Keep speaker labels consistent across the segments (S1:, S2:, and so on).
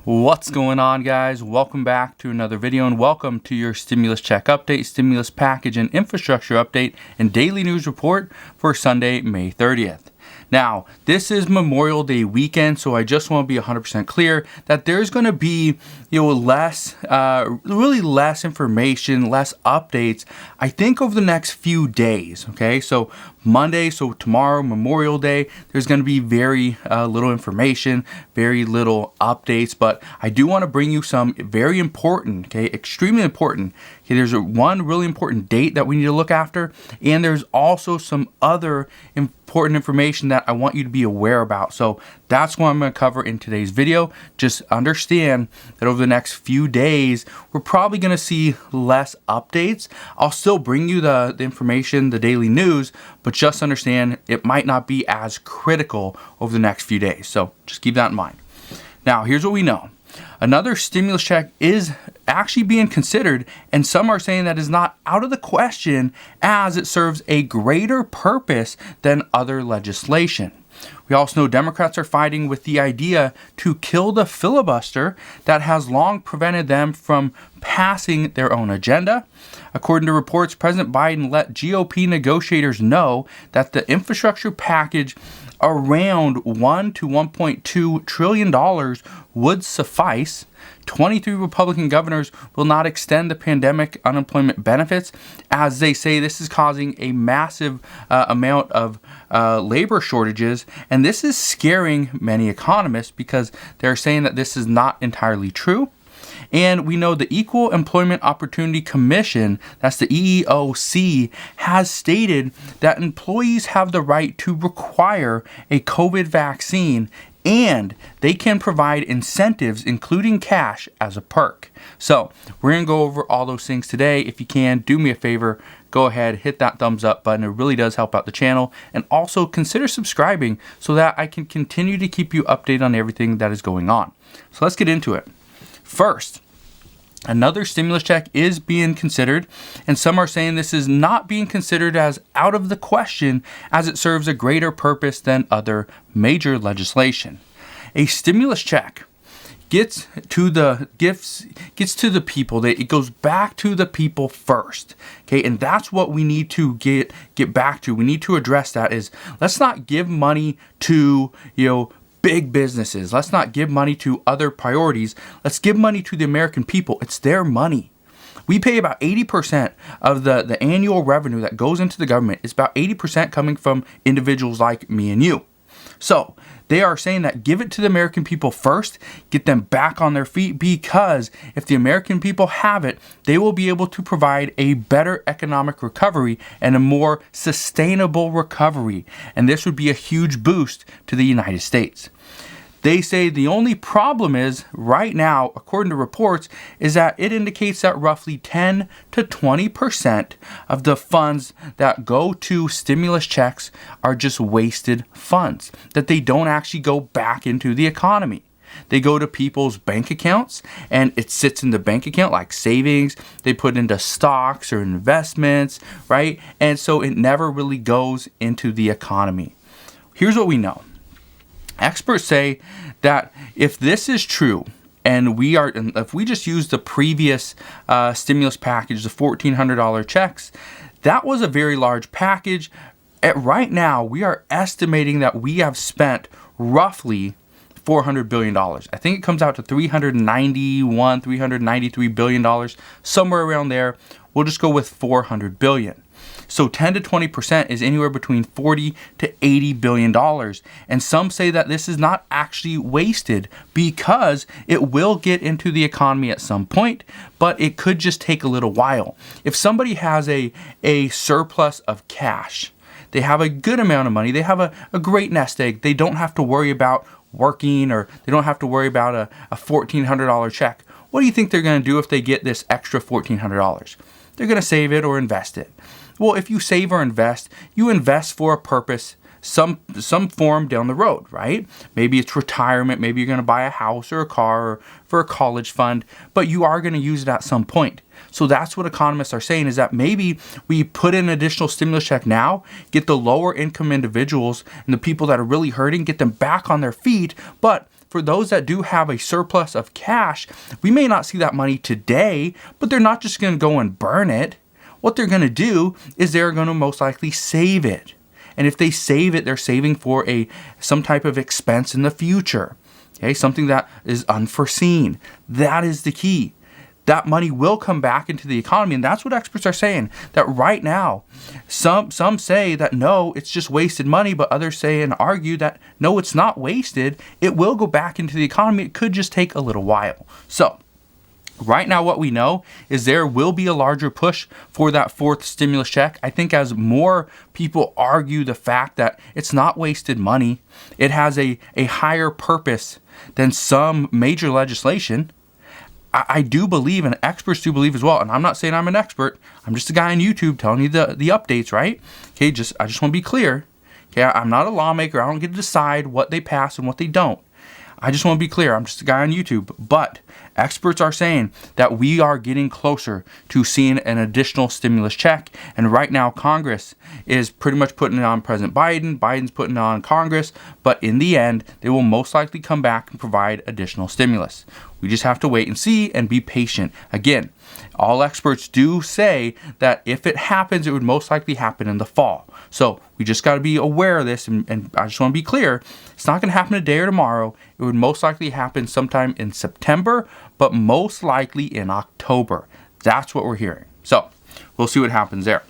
S1: What's going on, guys? Welcome back to another video and welcome to your stimulus check update, stimulus package and infrastructure update and daily news report for Sunday, May 30th. Now, this is Memorial Day weekend, so I just want to be 100% clear that there's going to be, really less information, less updates, I think, over the next few days, okay? So Monday, so tomorrow, Memorial Day, there's going to be very little information, very little updates, but I do want to bring you some very important, okay, extremely important. Okay, there's one really important date that we need to look after, and there's also some other important information that I want you to be aware about. So that's what I'm going to cover in today's video. Just understand that over the next few days, we're probably going to see less updates. I'll still bring you the information, the daily news, but just understand it might not be as critical over the next few days. So just keep that in mind. Now, here's what we know. Another stimulus check is actually being considered, and some are saying that is not out of the question as it serves a greater purpose than other legislation. We also know Democrats are fighting with the idea to kill the filibuster that has long prevented them from passing their own agenda. According to reports, President Biden let GOP negotiators know that the infrastructure package around $1 to $1.2 trillion would suffice. 23 Republican governors will not extend the pandemic unemployment benefits, as they say this is causing a massive amount of labor shortages. And this is scaring many economists because they're saying that this is not entirely true. And we know the Equal Employment Opportunity Commission, that's the EEOC, has stated that employees have the right to require a COVID vaccine, and they can provide incentives, including cash, as a perk. So we're going to go over all those things today. If you can, do me a favor, go ahead, hit that thumbs up button. It really does help out the channel. And also consider subscribing so that I can continue to keep you updated on everything that is going on. So let's get into it. First, another stimulus check is being considered, and some are saying this is not being considered as out of the question as it serves a greater purpose than other major legislation. A stimulus check gets to the people. It goes back to the people first. Okay, and that's what we need to get back to. We need to address that is, let's not give money to, big businesses. Let's not give money to other priorities. Let's give money to the American people. It's their money. We pay about 80% of the annual revenue that goes into the government. It's about 80% coming from individuals like me and you. So they are saying that give it to the American people first, get them back on their feet, because if the American people have it, they will be able to provide a better economic recovery and a more sustainable recovery. And this would be a huge boost to the United States. They say the only problem is right now, according to reports, is that it indicates that roughly 10 to 20% of the funds that go to stimulus checks are just wasted funds, that they don't actually go back into the economy. They go to people's bank accounts, and it sits in the bank account like savings. They put into stocks or investments, right? And so it never really goes into the economy. Here's what we know. Experts say that if this is true, and if we just use the previous stimulus package, the $1,400 checks, that was a very large package. Right now, we are estimating that we have spent roughly $400 billion. I think it comes out to $393 billion, somewhere around there. We'll just go with $400 billion. So 10 to 20% is anywhere between $40 to $80 billion. And some say that this is not actually wasted because it will get into the economy at some point, but it could just take a little while. If somebody has a surplus of cash, they have a good amount of money, they have a great nest egg, they don't have to worry about working, or they don't have to worry about a $1,400 check. What do you think they're going to do if they get this extra $1,400? They're going to save it or invest it. Well, if you save or invest, you invest for a purpose, some form down the road, right? Maybe it's retirement, maybe you're going to buy a house or a car or for a college fund, but you are going to use it at some point. So that's what economists are saying, is that maybe we put in additional stimulus check now, get the lower income individuals and the people that are really hurting, get them back on their feet, but for those that do have a surplus of cash, we may not see that money today, but they're not just going to go and burn it. What they're going to do is they're going to most likely save it. And if they save it, they're saving for some type of expense in the future. Okay, something that is unforeseen. That is the key. That money will come back into the economy, and that's what experts are saying. That right now, some say that no, it's just wasted money, but others say and argue that no, it's not wasted. It will go back into the economy. It could just take a little while. So right now, what we know is there will be a larger push for that fourth stimulus check. I think as more people argue the fact that it's not wasted money, it has a higher purpose than some major legislation. I do believe, and experts do believe as well, and I'm not saying I'm an expert, I'm just a guy on YouTube telling you the updates, right? Okay, I just want to be clear. Okay, I'm not a lawmaker. I don't get to decide what they pass and what they don't. I just want to be clear. I'm just a guy on YouTube. But experts are saying that we are getting closer to seeing an additional stimulus check. And right now, Congress is pretty much putting it on President Biden. Biden's putting it on Congress. But in the end, they will most likely come back and provide additional stimulus. We just have to wait and see and be patient. Again, all experts do say that if it happens, it would most likely happen in the fall. So we just got to be aware of this. And I just want to be clear. It's not going to happen today or tomorrow. It would most likely happen sometime in September, but most likely in October. That's what we're hearing. So we'll see what happens there.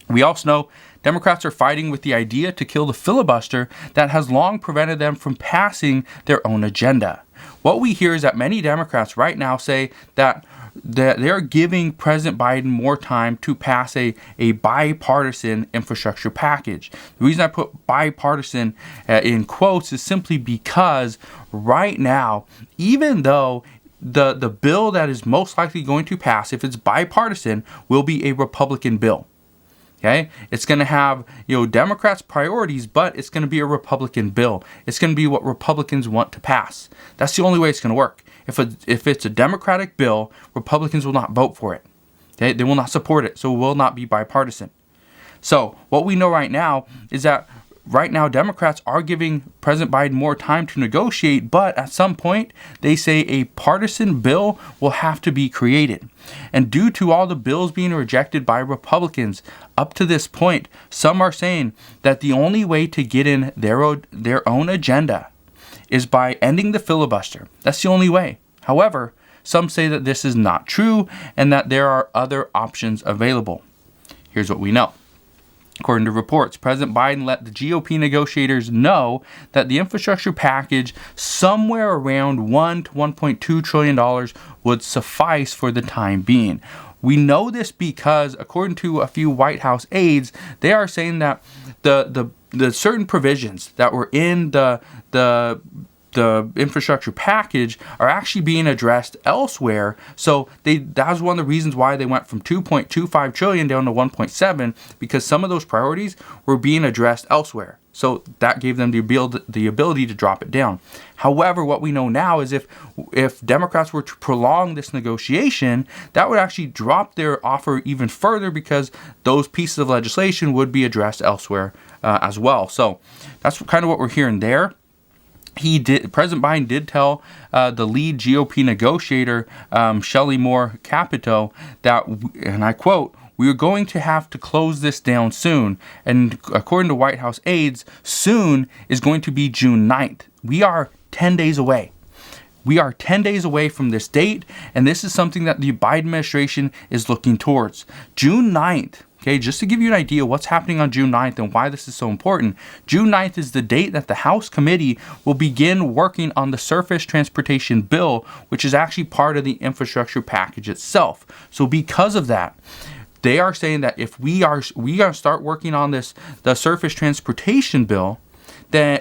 S1: We also know Democrats are fighting with the idea to kill the filibuster that has long prevented them from passing their own agenda. What we hear is that many Democrats right now say that they're giving President Biden more time to pass a bipartisan infrastructure package. The reason I put bipartisan in quotes is simply because right now, even though the bill that is most likely going to pass, if it's bipartisan, will be a Republican bill. Okay, it's going to have Democrats' priorities, but it's going to be a Republican bill. It's going to be what Republicans want to pass. That's the only way it's going to work. If it's a Democratic bill, Republicans will not vote for it. Okay, they will not support it, so it will not be bipartisan. So what we know right now is that right now Democrats are giving President Biden more time to negotiate, but at some point they say a partisan bill will have to be created. And due to all the bills being rejected by Republicans up to this point, some are saying that the only way to get in their own agenda is by ending the filibuster. That's the only way. However, some say that this is not true and that there are other options available. Here's what we know. According to reports, President Biden let the GOP negotiators know that the infrastructure package, somewhere around $1 to $1.2 trillion, would suffice for the time being. We know this because, according to a few White House aides, they are saying that the certain provisions that were in the infrastructure package are actually being addressed elsewhere. So that was one of the reasons why they went from 2.25 trillion down to 1.7, because some of those priorities were being addressed elsewhere. So that gave them the ability to drop it down. However, what we know now is if Democrats were to prolong this negotiation, that would actually drop their offer even further, because those pieces of legislation would be addressed elsewhere as well. So that's kind of what we're hearing there. President Biden did tell the lead GOP negotiator, Shelley Moore Capito, that, and I quote, "We are going to have to close this down soon." And according to White House aides, soon is going to be June 9th. We are 10 days away. We are 10 days away from this date, and this is something that the Biden administration is looking towards. June 9th. Okay, just to give you an idea what's happening on June 9th and why this is so important, June 9th is the date that the House committee will begin working on the surface transportation bill, which is actually part of the infrastructure package itself. So because of that, they are saying that if we are to start working on the surface transportation bill,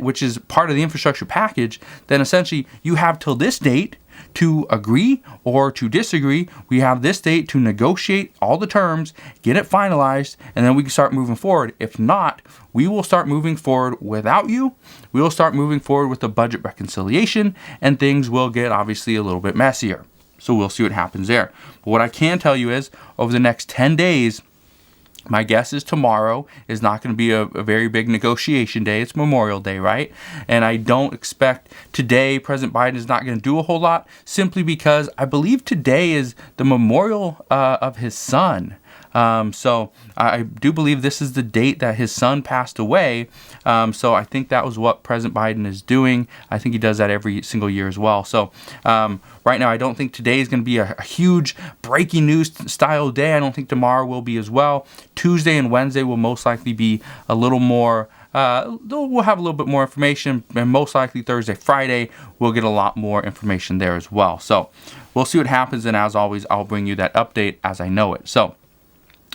S1: which is part of the infrastructure package, then essentially you have till this date to agree or to disagree. We have this date to negotiate all the terms, get it finalized, and then we can start moving forward. If not, we will start moving forward without you. We will start moving forward with the budget reconciliation, and things will get obviously a little bit messier. So we'll see what happens there. But what I can tell you is over the next 10 days, My guess is tomorrow is not going to be a very big negotiation day. It's Memorial Day, right? And I don't expect today President Biden is not going to do a whole lot, simply because I believe today is the memorial of his son. So I do believe this is the date that his son passed away. So I think that was what President Biden is doing. I think he does that every single year as well. So right now, I don't think today is going to be a huge breaking news style day. I don't think tomorrow will be as well. Tuesday and Wednesday will most likely be a little more. We'll have a little bit more information, and most likely Thursday, Friday, we'll get a lot more information there as well. So we'll see what happens. And as always, I'll bring you that update as I know it. So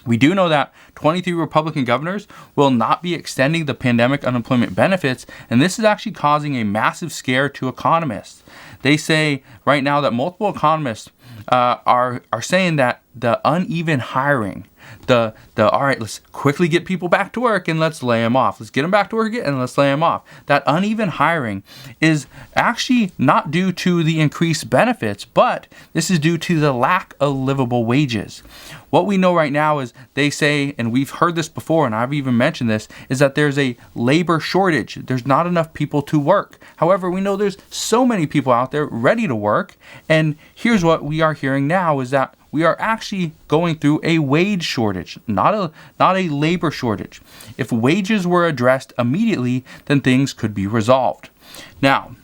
S1: we do know that 23 Republican governors will not be extending the pandemic unemployment benefits, and this is actually causing a massive scare to economists. They say right now that multiple economists are saying that the uneven hiring, all right, let's quickly get people back to work and let's lay them off. Let's get them back to work and let's lay them off. That uneven hiring is actually not due to the increased benefits, but this is due to the lack of livable wages. What we know right now is they say, and we've heard this before, and I've even mentioned this, is that there's a labor shortage. There's not enough people to work. However, we know there's so many people out there ready to work. And here's what we are hearing now is that we are actually going through a wage shortage, not a labor shortage. If wages were addressed immediately, then things could be resolved. Now,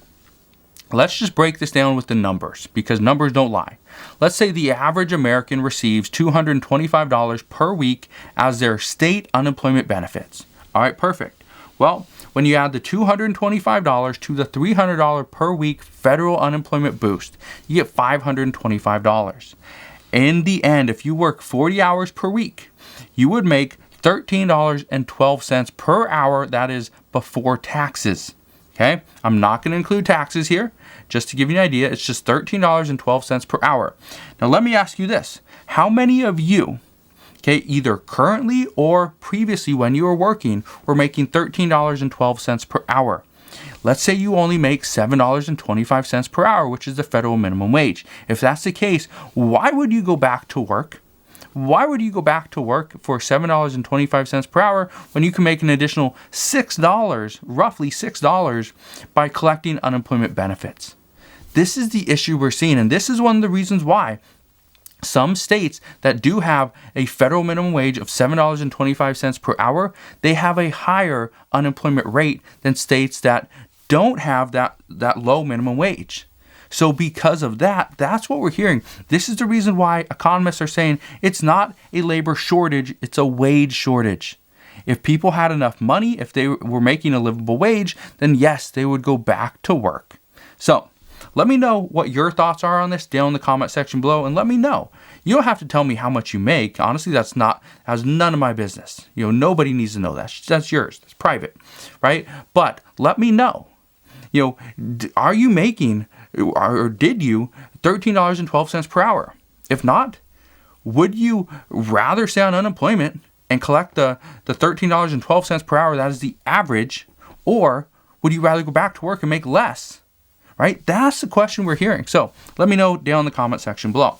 S1: let's just break this down with the numbers, because numbers don't lie. Let's say the average American receives $225 per week as their state unemployment benefits. All right, perfect. Well, when you add the $225 to the $300 per week federal unemployment boost, you get $525. In the end, if you work 40 hours per week, you would make $13.12 per hour. That is before taxes. Okay, I'm not going to include taxes here. Just to give you an idea, it's just $13.12 per hour. Now, let me ask you this. How many of you, okay, either currently or previously when you were working, were making $13.12 per hour? Let's say you only make $7.25 per hour, which is the federal minimum wage. If that's the case, why would you go back to work? Why would you go back to work for $7.25 per hour when you can make an additional $6, roughly $6, by collecting unemployment benefits? This is the issue we're seeing, and this is one of the reasons why some states that do have a federal minimum wage of $7.25 per hour, they have a higher unemployment rate than states that don't have that low minimum wage. So because of that, that's what we're hearing. This is the reason why economists are saying it's not a labor shortage, it's a wage shortage. If people had enough money, if they were making a livable wage, then yes, they would go back to work. So let me know what your thoughts are on this down in the comment section below, and let me know. You don't have to tell me how much you make. Honestly, has none of my business. Nobody needs to know that. That's yours. That's private, right? But let me know. Are you making, or did you, $13.12 per hour? If not, would you rather stay on unemployment and collect the $13.12 per hour, that is the average, or would you rather go back to work and make less? Right? That's the question we're hearing. So let me know down in the comment section below.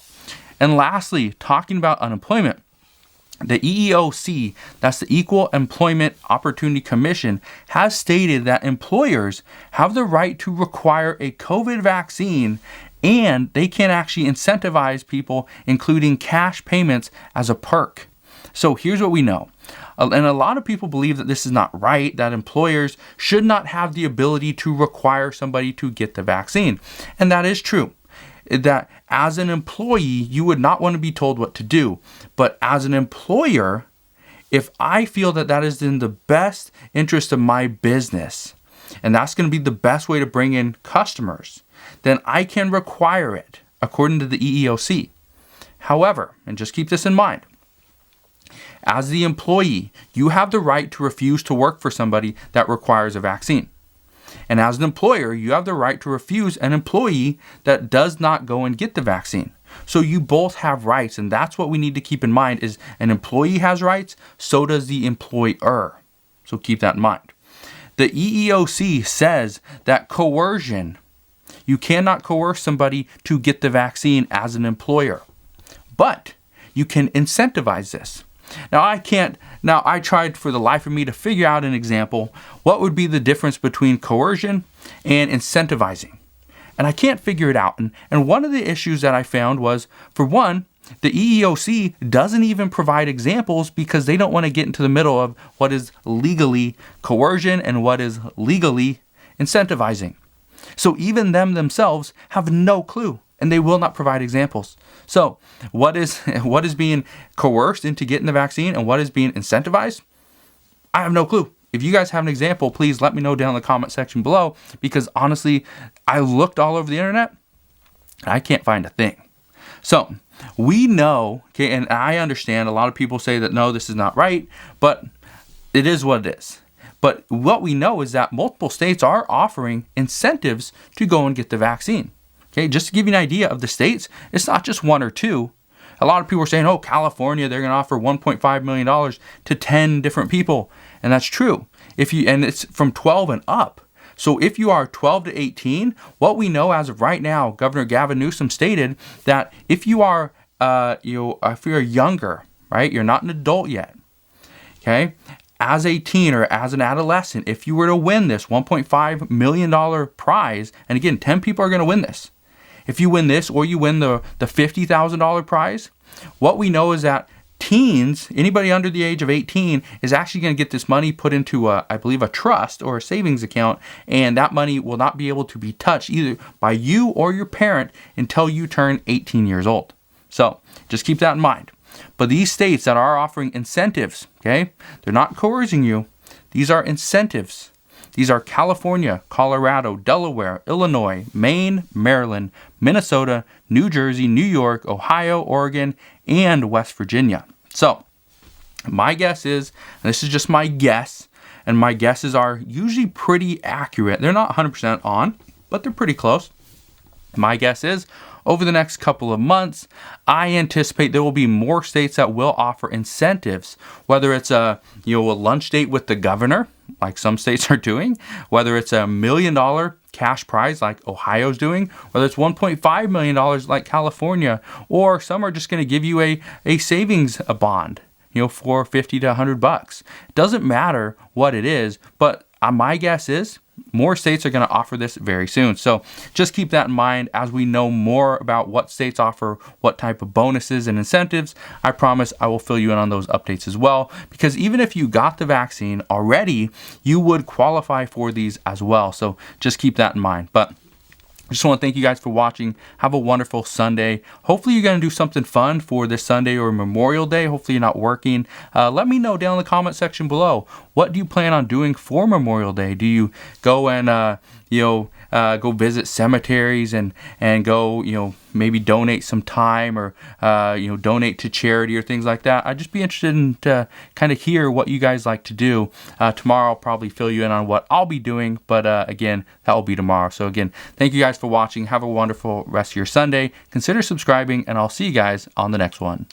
S1: And lastly, talking about unemployment, the EEOC, that's the Equal Employment Opportunity Commission, has stated that employers have the right to require a COVID vaccine, and they can actually incentivize people, including cash payments as a perk. So here's what we know. And a lot of people believe that this is not right, that employers should not have the ability to require somebody to get the vaccine. And that is true. That as an employee, you would not want to be told what to do. But as an employer, if I feel that that is in the best interest of my business, and that's going to be the best way to bring in customers, then I can require it according to the EEOC. However, and just keep this in mind, as the employee, you have the right to refuse to work for somebody that requires a vaccine. And as an employer, you have the right to refuse an employee that does not go and get the vaccine. So you both have rights, and that's what we need to keep in mind is an employee has rights, so does the employer. So keep that in mind. The EEOC says that coercion, you cannot coerce somebody to get the vaccine as an employer, but you can incentivize this. Now I tried for the life of me to figure out an example. What would be the difference between coercion and incentivizing? And I can't figure it out. And one of the issues that I found was, for one, the EEOC doesn't even provide examples because they don't want to get into the middle of what is legally coercion and what is legally incentivizing. So even them themselves have no clue, and they will not provide examples. So what is being coerced into getting the vaccine and what is being incentivized? I have no clue. If you guys have an example, please let me know down in the comment section below, because honestly, I looked all over the internet and I can't find a thing. So we know, okay, and I understand a lot of people say that no, this is not right, but it is what it is. But what we know is that multiple states are offering incentives to go and get the vaccine. Okay, just to give you an idea of the states, it's not just one or two. A lot of people are saying, oh, California, they're going to offer $1.5 million to 10 different people. And that's true. And it's from 12 and up. So if you are 12 to 18, what we know as of right now, Governor Gavin Newsom stated that if you are, if you're younger, right, you're not an adult yet, okay, as a teen or as an adolescent, if you were to win this $1.5 million prize, and again, 10 people are going to win this. If you win this or you win the $50,000 prize, what we know is that teens, anybody under the age of 18, is actually going to get this money put into, I believe, a trust or a savings account, and that money will not be able to be touched either by you or your parent until you turn 18 years old. So just keep that in mind. But these states that are offering incentives, okay, they're not coercing you. These are incentives. These are California, Colorado, Delaware, Illinois, Maine, Maryland, Minnesota, New Jersey, New York, Ohio, Oregon, and West Virginia. So my guess is, and this is just my guess, and my guesses are usually pretty accurate. They're not 100% on, but they're pretty close. My guess is, over the next couple of months, I anticipate there will be more states that will offer incentives, whether it's a lunch date with the governor, like some states are doing, whether it's $1 million cash prize like Ohio's doing, whether it's $1.5 million like California, or some are just going to give you a savings bond, for $50 to $100. It doesn't matter what it is, but my guess is more states are going to offer this very soon. So just keep that in mind as we know more about what states offer what type of bonuses and incentives. I promise I will fill you in on those updates as well, because even if you got the vaccine already, you would qualify for these as well. So just keep that in mind. But I just want to thank you guys for watching. Have a wonderful Sunday. Hopefully you're going to do something fun for this Sunday or Memorial Day. Hopefully you're not working. Let me know down in the comment section below. What do you plan on doing for Memorial Day? Do you go and go visit cemeteries and go maybe donate some time or donate to charity or things like that? I'd just be interested in to kind of hear what you guys like to do. Tomorrow I'll probably fill you in on what I'll be doing, but again, that will be tomorrow. So again, thank you guys for watching. Have a wonderful rest of your Sunday. Consider subscribing, and I'll see you guys on the next one.